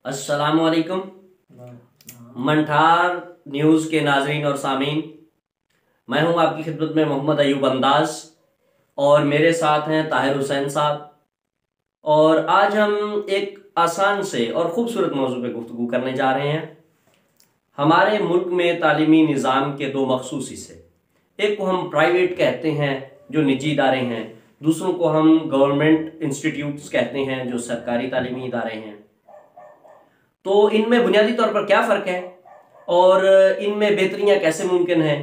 अस्सलामुअलैकुम। मंठार न्यूज़ के नाजरीन और सामीन, मैं हूं आपकी खिदमत में मोहम्मद अयूब अंदाज और मेरे साथ हैं ताहिर हुसैन साहब। और आज हम एक आसान से और ख़ूबसूरत मौजू पे गुफ्तगू करने जा रहे हैं। हमारे मुल्क में तालीमी निज़ाम के दो मखसूस हिस्से, एक को हम प्राइवेट कहते हैं जो निजी इदारे हैं, दूसरों को हम गवर्नमेंट इंस्टीट्यूट्स कहते हैं जो सरकारी तालीमी इदारे हैं। तो इनमें बुनियादी तौर पर क्या फ़र्क है और इनमें बेहतरियाँ कैसे मुमकिन हैं,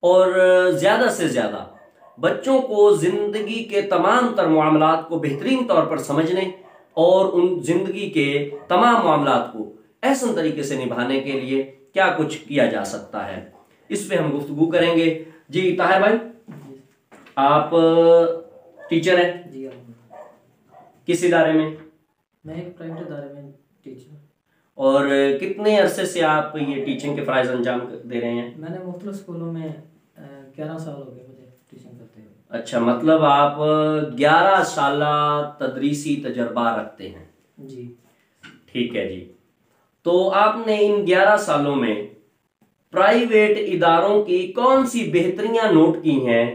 और ज़्यादा से ज़्यादा बच्चों को ज़िंदगी के तमाम तर मामलात को बेहतरीन तौर पर समझने और उन ज़िंदगी के तमाम मामलात को एहसन तरीके से निभाने के लिए क्या कुछ किया जा सकता है, इस पे हम गुफ्तगू करेंगे। जी ताहिर भाई, आप टीचर हैं? जी किस इदारे में? मैं एक प्राइवेट इदारे में टीचर। और कितने अरसे से आप ये टीचिंग के फ़राइज़ अंजाम दे रहे हैं? मैंने मुख्तलिफ स्कूलों में 11 साल हो गए मुझे टीचिंग करते हुए। अच्छा, मतलब आप 11 साल तदरीसी तजर्बा रखते हैं। जी ठीक है जी। तो आपने इन 11 सालों में प्राइवेट इदारों की कौन सी बेहतरियां नोट की हैं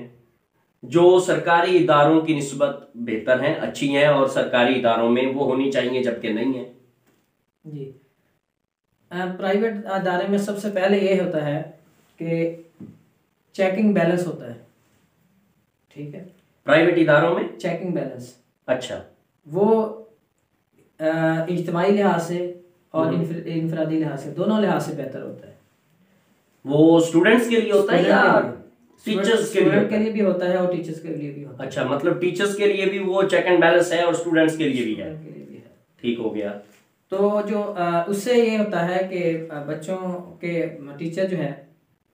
जो सरकारी इदारों की निस्बत बेहतर हैं, अच्छी हैं, और सरकारी इदारों में वो होनी चाहिए जबकि नहीं है? जी, प्राइवेट इदारे में सबसे पहले ये होता है कि चेकिंग बैलेंस होता है। ठीक है, प्राइवेट इदारों में चेकिंग बैलेंस, अच्छा, वो इज्तिमाई लिहाज से और इनफरादी लिहाज से, दोनों लिहाज से बेहतर होता है। वो स्टूडेंट्स के लिए होता है या टीचर्स के लिए भी होता है और टीचर्स के लिए भी होता है। अच्छा, मतलब टीचर्स के लिए भी वो चेक एंड बैलेंस है और स्टूडेंट्स के लिए भी है। ठीक हो गया। तो जो उससे ये होता है कि बच्चों के टीचर जो है,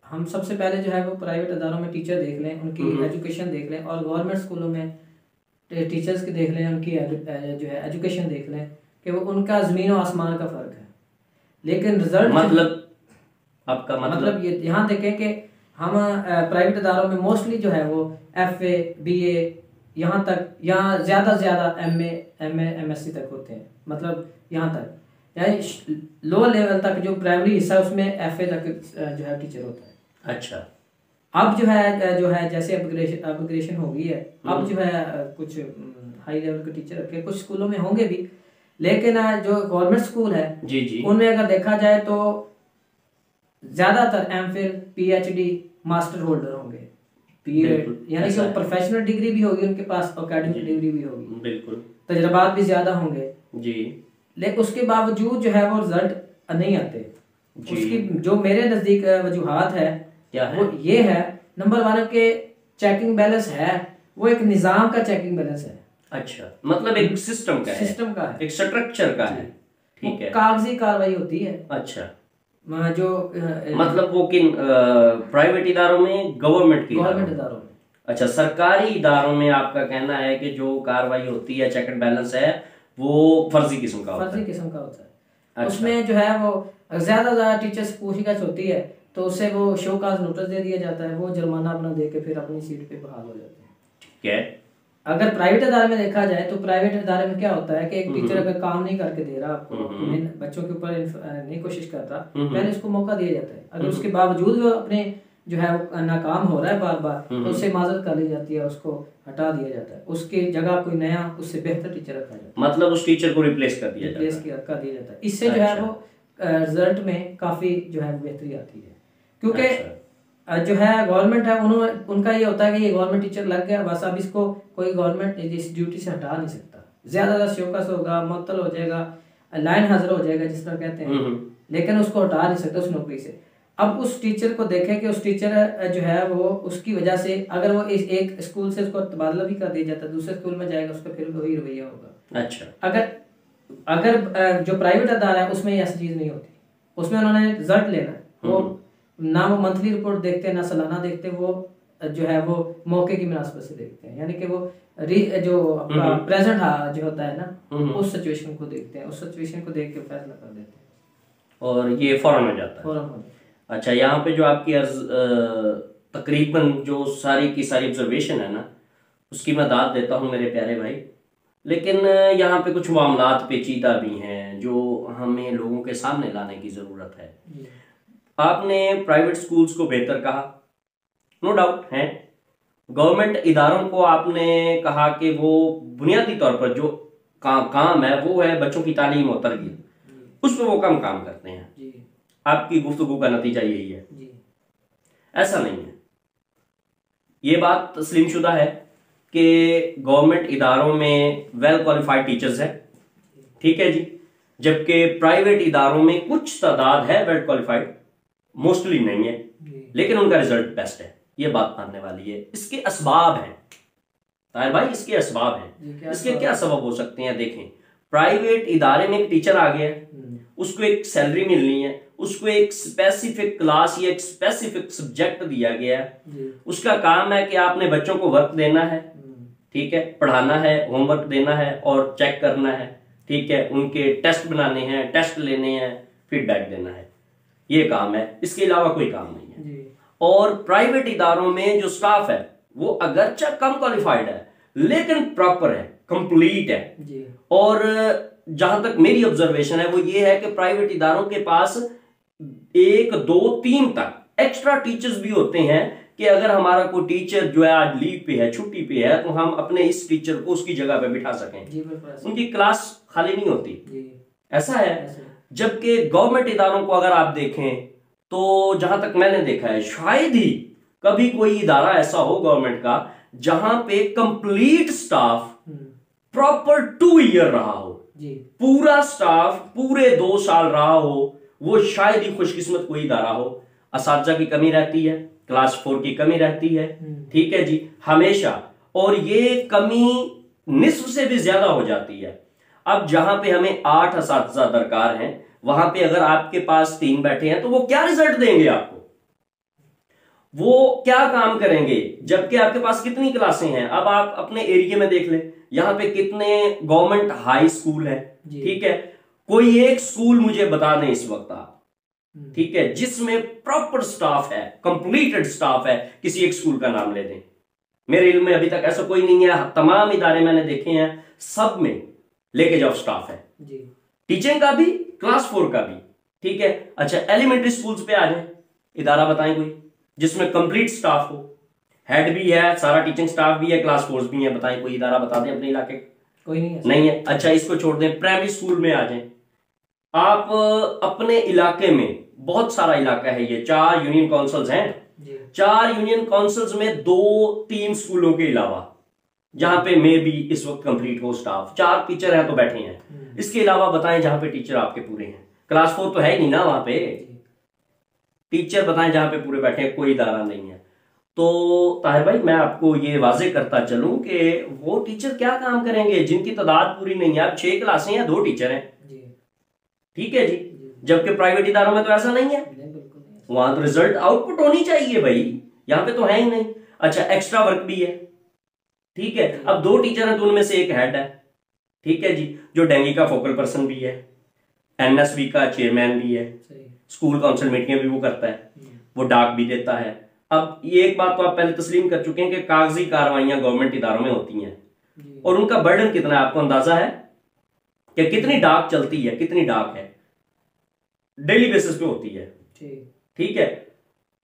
हम सबसे पहले जो है वो प्राइवेट इदारों में टीचर देख लें, उनकी एजुकेशन देख लें, और गवर्नमेंट स्कूलों में टीचर्स की देख लें, उनकी जो है एजुकेशन देख लें कि वो उनका ज़मीन और आसमान का फ़र्क है। लेकिन रिजल्ट मतलब आपका मतलब ये यहाँ देखें कि हम प्राइवेट इदारों में मोस्टली जो है वो FA BA यहाँ ज़्यादा से ज़्यादा MA MSc तक होते हैं। मतलब यहाँ तक, यानी लो लेवल तक जो प्राइमरी हिस्सा है उसमें FA तक जो है टीचर होता है। अच्छा, अब जो है जैसे अपग्रेडेशन हो गई है, अब जो है कुछ हाई लेवल के टीचर रखे, कुछ स्कूलों में होंगे भी, लेकिन जो गवर्नमेंट स्कूल है जी जी, उनमें अगर देखा जाए तो ज्यादातर MPhil PhD मास्टर होल्डर होंगे, यानी कि प्रोफेशनल डिग्री भी होगी उनके पास, एकेडमिक डिग्री भी होगी, बिल्कुल, तजर्बात भी ज्यादा होंगे जी। लेकिन उसके बावजूद जो है वो रिजल्ट नहीं आते। उसकी जो मेरे नजदीक वजूहात है वो ये है, नंबर 1 के चेकिंग बैलेंस है, वो एक निजाम का चेकिंग बैलेंस है। अच्छा, मतलब एक सिस्टम का है, एक स्ट्रक्चर का है। ठीक है, कागजी कार्रवाई होती है। अच्छा, जो मतलब वो किन प्राइवेट इदारों में, गवर्नमेंट इदारों में? अच्छा, सरकारी इदारों में आपका कहना है कि जो कार्रवाई होती है, चेक एंड बैलेंस है, वो फर्जी किस्म का होता है। अच्छा। उसमें जो है वो ज्यादा टीचर्स पूछताछ होती है तो उससे वो शो काज नोटिस दे दिया जाता है, वो जुर्माना अपना दे के फिर अपनी सीट पे बहाल हो जाते हैं। ठीक है। अगर प्राइवेट इदारे में देखा जाए तो प्राइवेट इदारे में क्या होता है कि एक टीचर अगर काम नहीं करके दे रहा आपको, बच्चों के ऊपर नहीं कोशिश करता, पहले उसको मौका दिया जाता है। अगर उसके बावजूद वो अपने जो है नाकाम हो रहा है बार बार, तो उससे माजरत कर ली जाती है, उसको हटा दिया जाता है, उसकी जगह कोई नया उससे बेहतर टीचर रखा जाता है। मतलब उस टीचर को रिप्लेस कर दिया जाता है। इससे जो है वो रिजल्ट में काफी जो है बेहतरी आती है, क्योंकि जो है गवर्नमेंट है उनका ये होता है कि ये गवर्नमेंट टीचर लग गया, बस अब इसको कोई गवर्नमेंट इस ड्यूटी से हटा नहीं सकता। ज्यादा शोकस होगा, मुअत्तल हो जाएगा, लाइन हाजिर हो जाएगा जिस तरह कहते हैं, लेकिन उसको हटा नहीं सकता उस नौकरी से। अब उस टीचर को देखें कि उस टीचर जो है वो उसकी वजह से अगर वो एक स्कूल से उसको तबादला भी कर दिया जाता है, दूसरे स्कूल में जाएगा, उसका फिर वही रवैया होगा। अच्छा, अगर जो प्राइवेट अदारा है उसमें ऐसी चीज नहीं होती, उसमें उन्होंने रिजल्ट लेना है, वो ना वो मंथली रिपोर्ट देखते हैं ना सालाना देखते, वो जो है वो मौके की मुनासबत से देखते हैं, यानी कि वो जो आपका प्रेजेंट जो होता है ना, उस सिचुएशन को देखते हैं, उस सिचुएशन को देख के फैसला कर देते हैं और ये फौरन हो जाता है। अच्छा, यहाँ पे जो आपकी तकरीबन जो सारी की सारी ऑब्जर्वेशन है ना, उसकी मैं दाद देता हूँ मेरे प्यारे भाई, लेकिन यहाँ पे कुछ मामलात पेचीदा भी हैं जो हमें लोगों के सामने लाने की जरूरत है। आपने प्राइवेट स्कूल्स को बेहतर कहा, नो डाउट है। गवर्नमेंट इदारों को आपने कहा कि वो बुनियादी तौर पर जो काम है वो है बच्चों की तालीम और तरबियत, उस पर वो कम काम करते हैं। आपकी गुफ्तगू का नतीजा यही है। ऐसा नहीं है, ये बात तस्लीम शुदा है कि गवर्नमेंट इदारों में वेल क्वालिफाइड टीचर्स हैं, ठीक है जी, जबकि प्राइवेट इदारों में कुछ तादाद है वेल क्वालिफाइड, मोस्टली नहीं है, लेकिन उनका रिजल्ट बेस्ट है। ये बात मानने वाली है। इसके असबाब हैं ताहिर भाई, इसके असबाब हैं। इसके क्या सबब हो सकते हैं? देखें, प्राइवेट इदारे में एक टीचर आ गया, उसको एक सैलरी मिलनी है, उसको एक स्पेसिफिक क्लास या एक स्पेसिफिक सब्जेक्ट दिया गया है, उसका काम है कि आपने बच्चों को वर्क देना है, ठीक है, पढ़ाना है, होमवर्क देना है और चेक करना है, ठीक है, उनके टेस्ट बनाने हैं, टेस्ट लेने हैं, फीडबैक देना है, ये काम है। इसके अलावा कोई काम नहीं है। और प्राइवेट इदारों में जो स्टाफ है वो अगरचे कम क्वालिफाइड है लेकिन प्रॉपर है, कंप्लीट है। और जहां तक मेरी ऑब्जर्वेशन है वो ये है कि प्राइवेट इदारों के पास 1, 2, 3 तक एक्स्ट्रा टीचर्स भी होते हैं कि अगर हमारा कोई टीचर जो है आज लीव पे है, छुट्टी पे है, तो हम अपने इस टीचर को उसकी जगह पे बिठा सकें। उनकी क्लास खाली नहीं होती, ऐसा है। जबकि गवर्नमेंट इदारों को अगर आप देखें तो जहां तक मैंने देखा है शायद ही कभी कोई इदारा ऐसा हो गवर्नमेंट का जहां पे कंप्लीट स्टाफ प्रॉपर 2 ईयर रहा हो, पूरा स्टाफ पूरे 2 साल रहा हो, वो शायद ही खुशकिस्मत कोई इदारा हो। असातिज़ा की कमी रहती है, क्लास 4 की कमी रहती है, ठीक है जी, हमेशा। और ये कमी निस्फ से भी ज्यादा हो जाती है। अब जहां पे हमें 8 असातिज़ा दरकार हैं, वहां पे अगर आपके पास 3 बैठे हैं तो वो क्या रिजल्ट देंगे आपको? वो क्या काम करेंगे? जबकि आपके पास कितनी क्लासें हैं। अब आप अपने एरिया में देख लें, यहां पे कितने गवर्नमेंट हाई स्कूल है, ठीक है, कोई एक स्कूल मुझे बता दें इस वक्त आप, ठीक है, जिसमें प्रॉपर स्टाफ है, कंप्लीटेड स्टाफ है, किसी एक स्कूल का नाम ले दें। मेरे इल्म में अभी तक ऐसा कोई नहीं है। तमाम इदारे मैंने देखे हैं, सब में लेके जाओ स्टाफ है, टीचिंग का भी, क्लास 4 का भी, ठीक है। अच्छा, एलिमेंट्री स्कूल्स पे आ जाए, इदारा बताएं कोई जिसमें कंप्लीट स्टाफ हो, हेड भी है, सारा टीचिंग स्टाफ भी है, क्लास 4 भी है, बताएं कोई इदारा बता दें अपने इलाके। कोई नहीं है। अच्छा, इसको छोड़ दें, प्राइमरी स्कूल में आ जाए आप। अपने इलाके में बहुत सारा इलाका है, ये 4 यूनियन काउंसिल्स हैं, 4 यूनियन काउंसिल्स में 2-3 स्कूलों के अलावा जहां पे मे भी इस वक्त कंप्लीट हो स्टाफ, 4 टीचर हैं तो बैठे हैं। इसके अलावा बताएं जहां पे टीचर आपके पूरे हैं। क्लास 4 तो है ही नहीं ना वहां पे, टीचर बताएं जहां पे पूरे बैठे हैं, कोई इदारा नहीं है। तो ताहिर भाई, मैं आपको ये वाजे करता चलूं कि वो टीचर क्या काम करेंगे जिनकी तादाद पूरी नहीं है। अब 6 क्लासें हैं, 2 टीचर हैं, ठीक है जी, जबकि प्राइवेट इदारों में तो ऐसा नहीं है, वहां तो रिजल्ट आउटपुट होनी चाहिए भाई, यहां पे तो है ही नहीं। अच्छा, एक्स्ट्रा वर्क भी है, ठीक है। अब 2 टीचर हैं तो उनमें से एक हेड है, ठीक है जी, जो डेंगी का फोकल पर्सन भी है, एनएसबी का चेयरमैन भी है, स्कूल काउंसिल मीटिंग भी वो करता है, वो डाक भी देता है। अब ये एक बात तो आप पहले तस्लीम कर चुके हैं कि कागजी कार्रवाइयां गवर्नमेंट इदारों में होती हैं, और उनका बर्डन कितना है आपको अंदाजा है कि कितनी डाक चलती है, कितनी डाक है, डेली बेसिस पे होती है, ठीक है,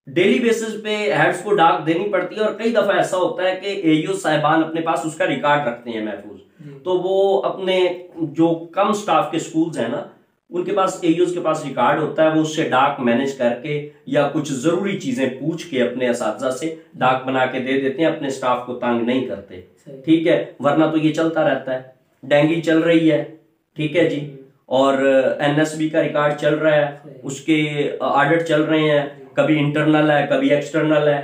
डेली बेसिस पे हेड्स को डाक देनी पड़ती है। और कई दफा ऐसा होता है कि एयू साहिबान अपने पास उसका रिकॉर्ड रखते हैं महफूज, तो वो अपने जो कम स्टाफ के स्कूल्स हैं ना, उनके पास एयूज के पास रिकॉर्ड होता है, वो उससे डाक मैनेज करके या कुछ जरूरी चीजें पूछ के अपने असातिज़ा से डाक बना के दे देते हैं, अपने स्टाफ को तंग नहीं करते, ठीक है। वरना तो ये चलता रहता है, डेंगी चल रही है, ठीक है जी, और एनएसबी का रिकॉर्ड चल रहा है, उसके ऑडिट चल रहे हैं, कभी इंटरनल है कभी एक्सटर्नल है,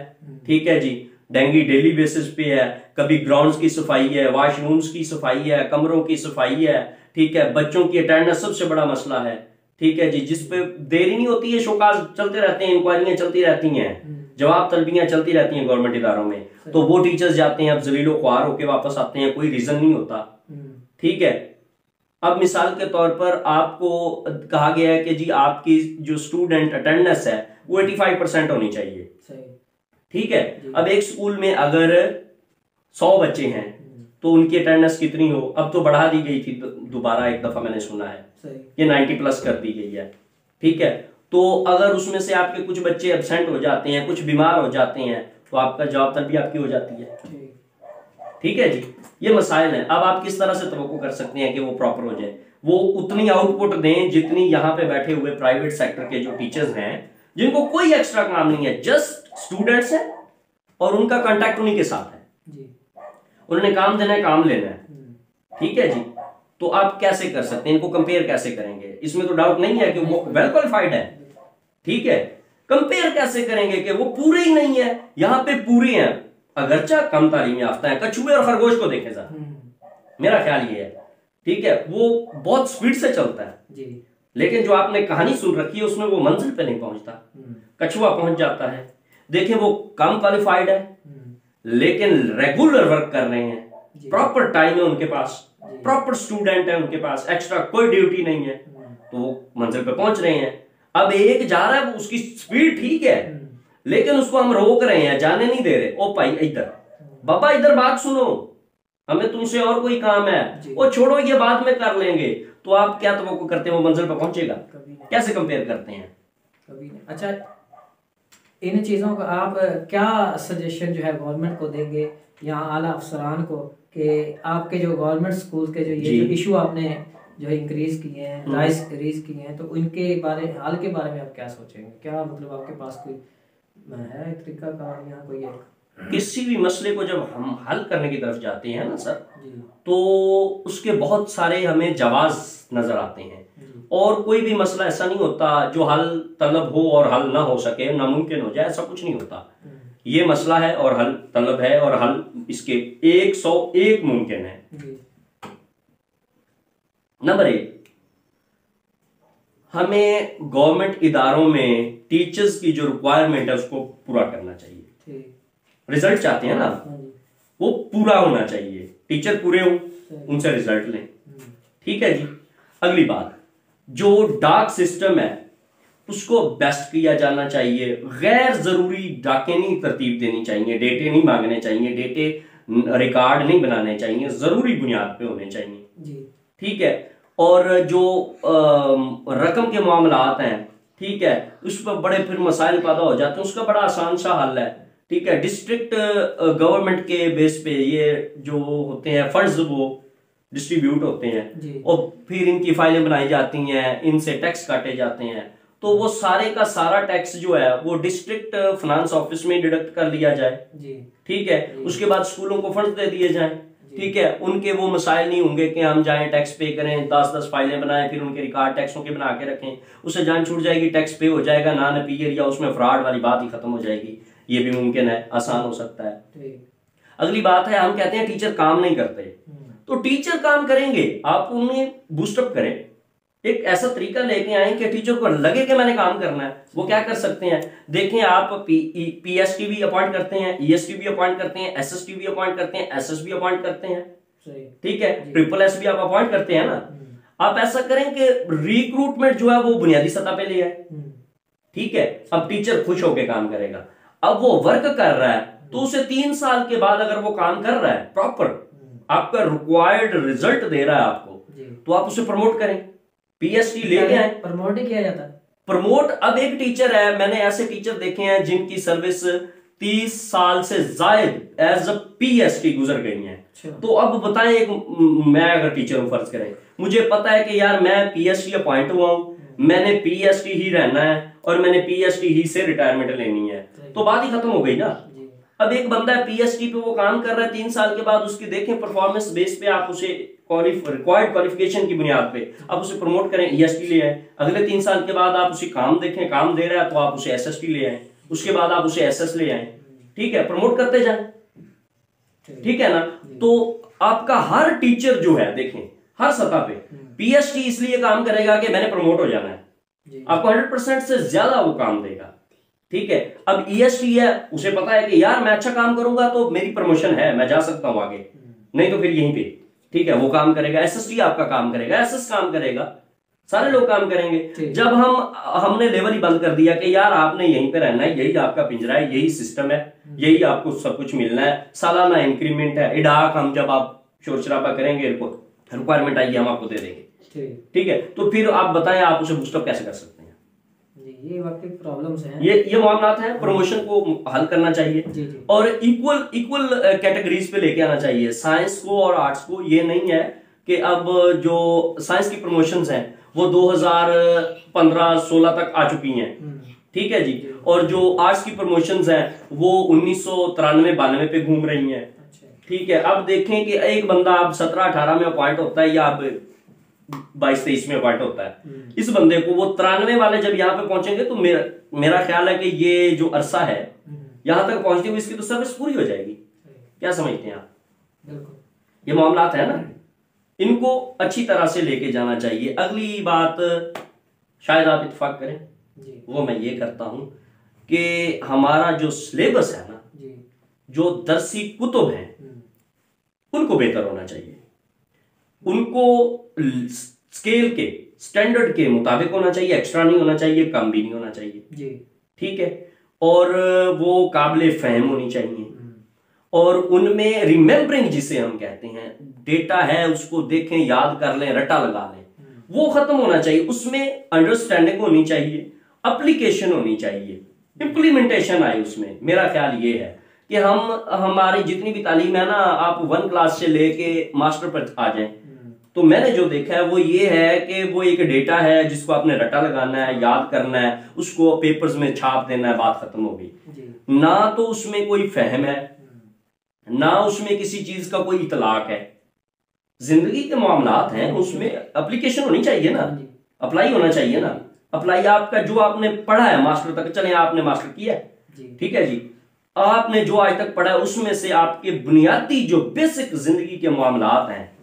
ठीक है जी, डेंगी डेली बेसिस पे है, कभी ग्राउंड्स की सफाई है, वॉशरूम्स की सफाई है, कमरों की सफाई है, ठीक है, बच्चों की अटेंडेंस सबसे बड़ा मसला है, ठीक है जी, जिसपे देरी नहीं होती है, शोकाज चलते रहते हैं, इंक्वायरियां चलती रहती हैं, जवाब तलबियां चलती रहती हैं गवर्नमेंट इदारों में, तो वो टीचर्स जाते हैं, अब जलीलो ख्वार होके वापस आते हैं, कोई रीजन नहीं होता, ठीक है। अब मिसाल के तौर पर आपको कहा गया है कि जी आपकी जो स्टूडेंट अटेंडेंस है वो 85% होनी चाहिए, ठीक है। अब एक स्कूल में अगर 100 बच्चे हैं तो उनकी अटेंडेंस कितनी हो। अब तो बढ़ा दी गई थी दोबारा, एक दफा मैंने सुना है ये 90+ कर दी गई है। ठीक है, तो अगर उसमें से आपके कुछ बच्चे एब्सेंट हो जाते हैं, कुछ बीमार हो जाते हैं, तो आपका जॉब तक भी आपकी हो जाती है। ठीक है जी, ये मसाइल है। अब आप किस तरह से तवक्को कर सकते हैं कि वो प्रॉपर हो जाए। वो उतनी आउटपुट दें जितनी यहाँ पे बैठे हुए प्राइवेट सेक्टर के जो टीचर्स हैं, जिनको कोई एक्स्ट्रा काम नहीं है, जस्ट स्टूडेंट्स है और उनका कांटेक्ट उन्हीं के साथ है जी। उन्होंने काम देना है, काम लेना है। ठीक है जी, तो आप कैसे कर सकते हैं, इनको कंपेयर कैसे करेंगे। इसमें तो डाउट नहीं है कि वो वेल क्वालिफाइड है। ठीक है, कंपेयर कैसे करेंगे कि वो पूरे ही नहीं है, यहाँ पे पूरे हैं, अगरचा कम तालीम याफ्ता है। कछुए और खरगोश को देखे जरा, मेरा ख्याल ये है। ठीक है, वो बहुत स्पीड से चलता है जी, लेकिन जो आपने कहानी सुन रखी है उसमें वो मंजिल पे नहीं पहुंचता। कछुआ पहुंच जाता है। देखें, वो कम क्वालिफाइड है लेकिन रेगुलर वर्क कर रहे हैं, प्रॉपर टाइम है उनके पास, प्रॉपर स्टूडेंट है उनके पास, एक्स्ट्रा कोई ड्यूटी नहीं है, तो वो मंजिल पे पहुंच रहे हैं। अब एक जा रहा है, उसकी स्पीड ठीक है लेकिन उसको हम रोक रहे हैं, जाने नहीं दे रहे। ओ भाई इधर, बाबा इधर बात सुनो, हमें तुमसे और कोई काम है, वो छोड़ो ये बाद में कर लेंगे। तो आप क्या तवक्को करते हैं वो मंजिल पर पहुंचेगा? कैसे कंपेयर करते हैं? कभी नहीं। अच्छा, इन चीज़ों का आप क्या सजेशन जो है गवर्नमेंट को देंगे या आला अफसरान को, कि आपके जो गवर्नमेंट स्कूल के जो ये जो इशू आपने जो इंक्रीज किए हैं, राइज रेज किए हैं, तो इनके बारे हाल के बारे में आप क्या सोचेंगे? क्या मतलब आपके पास कोई है तरीका कार या कोई एक? किसी भी मसले को जब हम हल करने की तरफ जाते हैं ना सर, तो उसके बहुत सारे हमें जवाब नजर आते हैं, और कोई भी मसला ऐसा नहीं होता जो हल तलब हो और हल ना हो सके, नामुमकिन हो जाए, ऐसा कुछ नहीं होता। ये मसला है और हल तलब है, और हल इसके 101 मुमकिन है। नंबर 1, हमें गवर्नमेंट इदारों में टीचर्स की जो रिक्वायरमेंट है उसको पूरा करना चाहिए। रिजल्ट चाहते हैं ना, वो पूरा होना चाहिए, टीचर पूरे हो, उनसे रिजल्ट लें। ठीक है जी। अगली बात, जो डाक सिस्टम है उसको बेस्ट किया जाना चाहिए। गैर जरूरी डाके नहीं तरतीब देनी चाहिए, डेटे नहीं मांगने चाहिए, डेटे रिकॉर्ड नहीं बनाने चाहिए, जरूरी बुनियाद पे होने चाहिए। ठीक है, और जो रकम के मामलात हैं, ठीक है, उस पर बड़े फिर मसाइल पैदा हो जाते हैं, उसका बड़ा आसान सा हल है। ठीक है, डिस्ट्रिक्ट गवर्नमेंट के बेस पे ये जो होते हैं फंड्स वो डिस्ट्रीब्यूट होते हैं, और फिर इनकी फाइलें बनाई जाती हैं, इनसे टैक्स काटे जाते हैं, तो वो सारे का सारा टैक्स जो है वो डिस्ट्रिक्ट फाइनेंस ऑफिस में डिडक्ट कर लिया जाए। ठीक है, उसके बाद स्कूलों को फंड दे दिए जाएं। ठीक है, उनके वो मसाइल नहीं होंगे कि हम जाएं टैक्स पे करें, 10-10 फाइलें बनाएं, फिर उनके रिकॉर्ड टैक्सों के बना के रखें, उससे जान छूट जाएगी, टैक्स पे हो जाएगा, नॉन अपीयर या उसमें फ्रॉड वाली बात ही खत्म हो जाएगी। ये भी मुमकिन है, आसान हो सकता है। अगली बात है, हम कहते हैं टीचर काम नहीं करते, तो टीचर काम करेंगे, आप उन्हें बूस्टअप करें, एक ऐसा तरीका लेके आए कि टीचर को लगे कि मैंने काम करना है। वो क्या कर सकते हैं, देखें, आप पीएसटी भी अपॉइंट करते हैं, ईएसटी भी अपॉइंट करते हैं, एसएसटी भी अपॉइंट करते हैं, एसएस भी अपॉइंट करते हैं। ठीक है, SSS भी आप अपॉइंट करते हैं ना। आप ऐसा करें कि रिक्रूटमेंट जो है वो बुनियादी सतह पे ले आए। ठीक है, अब टीचर खुश होकर काम करेगा। अब वो वर्क कर रहा है तो उसे 3 साल के बाद अगर वो काम कर रहा है प्रॉपर, आपका रिक्वायर्ड रिजल्ट दे रहा है आपको, तो आप उसे प्रमोट करें, पीएचडी लेके आए। प्रमोट ही किया जाता है। प्रमोट, अब एक टीचर है, मैंने ऐसे टीचर देखे हैं जिनकी सर्विस 30 साल से जायद एज अ पीएचडी गुजर गई है। तो अब बताएं, एक मैं अगर टीचर हूं, फर्ज करें, मुझे पता है कि यार मैं पीएचडी अपॉइंट हुआ हूं, मैंने पीएचडी ही रहना है और मैंने पीएचडी ही से रिटायरमेंट लेनी है, तो बात ही खत्म हो गई ना। अब एक बंदा है पीएचडी पे वो काम कर रहा है, 3 साल के बाद उसकी देखें परफॉर्मेंस बेस पे आप उसे रिक्वायर्ड क्वालिफिकेशन की बुनियाद पे आप उसे प्रमोट करें, ईएसटी ले आए। अगले 3 साल के बाद आप उसे काम देखें, काम दे रहा है तो आप उसे एसएसटी ले आए, उसके बाद आप उसे एसएस ले आए। ठीक है, प्रमोट करते जाएं। ठीक है ना। तो आपका हर टीचर जो है, देखें, हर सतह पे पीएचडी इसलिए काम करेगा कि मैंने प्रमोट हो जाना है, आपको 100% से ज्यादा वो काम देगा। ठीक है, अब ईएसटी है, उसे पता है कि यार मैं अच्छा काम करूंगा तो मेरी प्रमोशन है, मैं जा सकता हूं आगे, नहीं तो फिर यहीं पे। ठीक है, वो काम करेगा। एसएसटी आपका काम करेगा, एसएस काम करेगा, सारे लोग काम करेंगे। जब हमने लेवल ही बंद कर दिया कि यार आपने यहीं पे रहना है, यही आपका पिंजरा है, यही सिस्टम है, यही आपको सब कुछ मिलना है, सालाना इंक्रीमेंट है, इडाक हम जब आप शोर शराबा करेंगे, रिक्वायरमेंट आएगी हम आपको दे देंगे। ठीक है, तो फिर आप बताएं आप उसे बूस्टअप कैसे कर सकते हैं? ये वाकई प्रॉब्लम्स हैं, ये मामलात हैं, प्रमोशन को हल करना चाहिए। जी जी। और इक्वल कैटेगरीज पे लेके आना चाहिए साइंस को और आर्ट्स को। ये नहीं है कि अब जो साइंस की प्रमोशंस हैं वो 2015-16 तक आ चुकी हैं, ठीक है जी, और जो आर्ट्स की प्रमोशंस हैं वो 1993-92 पे घूम रही हैं। ठीक है, अब देखें कि एक बंदा अब 17-18 में अपॉइंट होता है या अब 22-23 में अपॉइंट होता है, इस बंदे को वो 93 वाले जब यहाँ पे पहुंचेंगे तो मेरा ख्याल है कि ये जो अरसा है यहां तक पहुंचते हुए इसकी तो सर्विस पूरी हो जाएगी। क्या समझते हैं आप? बिल्कुल, ये मामलात है ना, इनको अच्छी तरह से लेके जाना चाहिए। अगली बात शायद आप इत्तेफाक करें जी। वो मैं ये करता हूं कि हमारा जो सिलेबस है ना जी, जो दरसी कुतुब हैं उनको बेहतर होना चाहिए, उनको स्केल के स्टैंडर्ड के मुताबिक होना चाहिए, एक्स्ट्रा नहीं होना चाहिए, कम भी नहीं होना चाहिए जी। ठीक है, और वो काबिल फहम होनी चाहिए, और उनमें रिमेम्बरिंग जिसे हम कहते हैं, डेटा है उसको देखें, याद कर लें, रटा लगा लें, वो खत्म होना चाहिए। उसमें अंडरस्टैंडिंग होनी चाहिए, एप्लीकेशन होनी चाहिए, इंप्लीमेंटेशन आए उसमें। मेरा ख्याल ये है कि हमारी जितनी भी तालीम है ना, आप 1 क्लास से लेके मास्टर पर आ जाएं, तो मैंने जो देखा है वो ये है कि वो एक डेटा है जिसको आपने रटा लगाना है, याद करना है, उसको पेपर्स में छाप देना है, बात खत्म हो गई। ना तो उसमें कोई फहम है, ना उसमें किसी चीज का कोई इतलाक है। जिंदगी के मामलात हैं, उसमें एप्लीकेशन होनी चाहिए ना, अप्लाई होना चाहिए ना। अप्लाई आपका जो आपने पढ़ा है मास्टर तक, चले आपने मास्टर किया है, ठीक है जी, आपने जो आज तक पढ़ा है उसमें से आपके बुनियादी जो बेसिक जिंदगी के मामलात हैं,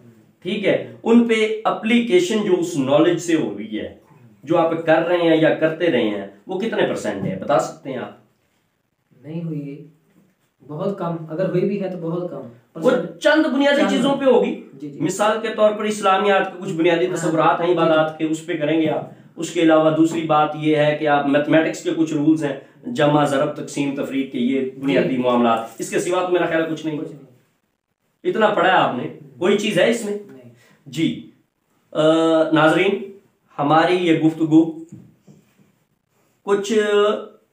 ठीक है, उन पे एप्लीकेशन जो उस नॉलेज से हो रही है, जो आप कर रहे हैं या करते रहे हैं, वो कितने % है बता सकते हैं आप? नहीं हुई है, बहुत कम, अगर हुई भी है तो बहुत कम, वो चंद बुनियादी चीजों पे होगी। मिसाल के तौर पर इस्लामियात के कुछ बुनियादी तस्वुरात हैं इबादत के, उस पे करेंगे आप। उसके अलावा दूसरी बात ये है कि आप मैथमेटिक्स के कुछ रूल्स हैं, जमा, ज़रब, तकसीम, तफरीक के, ये बुनियादी मामलात, इसके सिवा तो मेरा ख्याल कुछ नहीं। इतना पढ़ा है आपने, कोई चीज है इसमें जी। नाजरीन, हमारी ये गुफ्तगू कुछ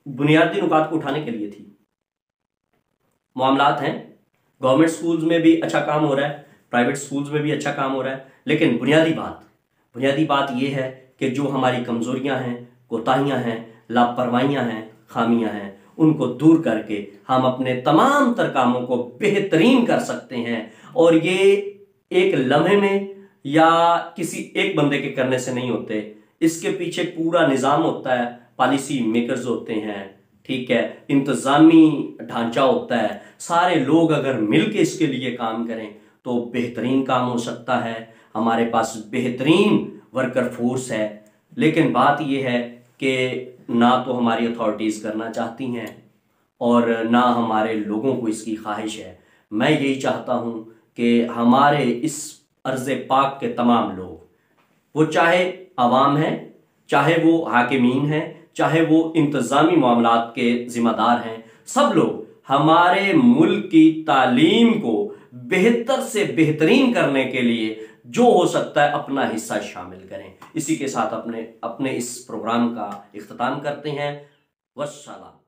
बुनियादी नुकात को उठाने के लिए थी। मामलात हैं, गवर्नमेंट स्कूल्स में भी अच्छा काम हो रहा है, प्राइवेट स्कूल्स में भी अच्छा काम हो रहा है, लेकिन बुनियादी बात यह है कि जो हमारी कमजोरियां हैं, कोताहियां हैं, लापरवाहियां हैं, खामियां हैं, उनको दूर करके हम अपने तमाम तर कामों को बेहतरीन कर सकते हैं। और ये एक लम्हे में या किसी एक बंदे के करने से नहीं होते, इसके पीछे पूरा निज़ाम होता है, पॉलिसी मेकर्स होते हैं, ठीक है, इंतजामी ढांचा होता है। सारे लोग अगर मिलके इसके लिए काम करें तो बेहतरीन काम हो सकता है। हमारे पास बेहतरीन वर्कर फोर्स है, लेकिन बात यह है कि ना तो हमारी अथॉरिटीज़ करना चाहती हैं और ना हमारे लोगों को इसकी ख्वाहिश है। मैं यही चाहता हूँ कि हमारे इस अर्ज़ पाक के तमाम लोग, वो चाहे अवाम हैं, चाहे वो हाकिमीन हैं, चाहे वो इंतज़ामी मामलात के ज़िम्मेदार हैं, सब लोग हमारे मुल्क की तालीम को बेहतर से बेहतरीन करने के लिए जो हो सकता है अपना हिस्सा शामिल करें। इसी के साथ अपने इस प्रोग्राम का इख्तिताम करते हैं। वस्सलाम।